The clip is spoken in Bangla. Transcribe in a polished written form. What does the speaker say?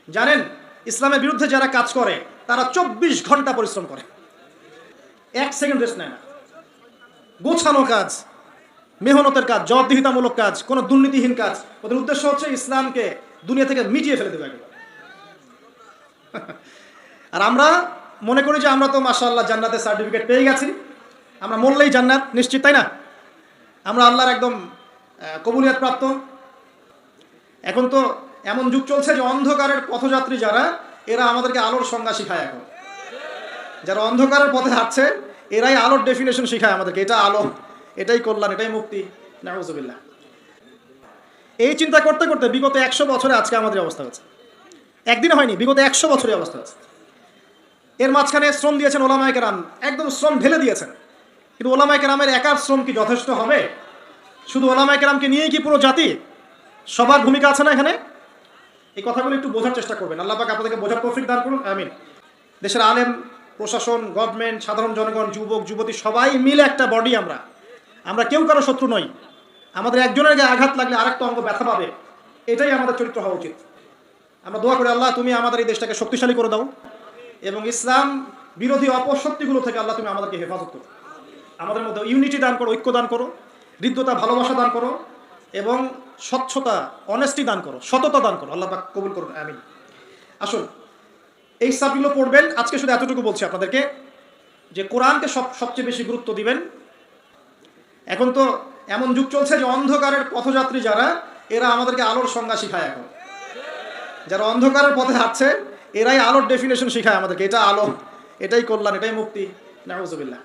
জানেন ইসলামের বিরুদ্ধে যারা কাজ করে তারা 24 ঘন্টা পরিশ্রম করে, 1 সেকেন্ড রেস্ট নেয় না। গোছানো কাজ, মেহনতের কাজ, জবাবদিহিতামূলক কাজ, কোনো দুর্নীতিহীন কাজ। ওদের উদ্দেশ্য হচ্ছে ইসলামকে দুনিয়া থেকে মিটিয়ে ফেলে দেবে একেবারে। আর আমরা মনে করি যে আমরা তো মাশাআল্লাহ জান্নাতের সার্টিফিকেট পেয়ে গেছি, আমরা মরলেই জান্নাত নিশ্চিত, তাই না? আমরা আল্লাহর একদম কবুলিয়াত প্রাপ্ত। এখন তো এমন যুগ চলছে যে অন্ধকারের পথযাত্রী যারা, এরা আমাদেরকে আলোর সংজ্ঞা শিখায়। এখন যারা অন্ধকারের পথে হাঁটছে এরাই আলোর ডেফিনেশন শিখায় আমাদেরকে, এটা আলো, এটাই কল্যাণ, এটাই মুক্তি। নাউযুবিল্লাহ। এই চিন্তা করতে করতে বিগত 100 বছরে আজকে আমাদের অবস্থা হচ্ছে। একদিনে হয়নি, বিগত 100 বছরের অবস্থা হচ্ছে। এর মাঝখানে শ্রম দিয়েছেন ওলামায়ে কেরাম, একদম শ্রম ঢেলে দিয়েছেন। কিন্তু ওলামায়ে কেরামের একার শ্রম কি যথেষ্ট হবে? শুধু ওলামায়ে কেরামকে নিয়েই কি পুরো জাতি? সবার ভূমিকা আছে না এখানে? এই কথাগুলো একটু বোঝার চেষ্টা করবেন। আল্লাহ পাক আপনাদেরকে বোঝার তৌফিক দান করুন, আমিন। দেশের আলেম, প্রশাসন, গভর্নমেন্ট, সাধারণ জনগণ, যুবক যুবতী সবাই মিলে একটা বডি। আমরা কেউ কারো শত্রু নই। আমাদের একজনের গায়ে আঘাত লাগলে আরেকটা অঙ্গ ব্যথা পাবে, এটাই আমাদের চরিত্র হওয়া উচিত। আমরা দোয়া করি, আল্লাহ তুমি আমাদের এই দেশটাকে শক্তিশালী করে দাও এবং ইসলাম বিরোধী অপশক্তিগুলো থেকে আল্লাহ তুমি আমাদেরকে হেফাজত করো। আমাদের মধ্যে ইউনিটি দান করো, ঐক্য দান করো, হৃদ্যতা, ভালোবাসা দান করো এবং স্বচ্ছতা, অনেস্টি দান করো, সততা দান করো। আল্লাহ পাক কবুল করুন, আমিন। আসুন, এই সাবজেক্টগুলো পড়বেন। আজকে শুধু এতটুকু বলছি আপনাদেরকে যে কোরআনকে সবচেয়ে বেশি গুরুত্ব দিবেন। এখন তো এমন যুগ চলছে যে অন্ধকারের পথযাত্রী যারা, এরা আমাদেরকে আলোর সংজ্ঞা শিখায়। এখন যারা অন্ধকারের পথে হাঁটছে এরাই আলোর ডেফিনেশন শিখায় আমাদেরকে, এটা আলো, এটাই কল্যাণ, এটাই মুক্তি। নাউযুবিল্লাহ।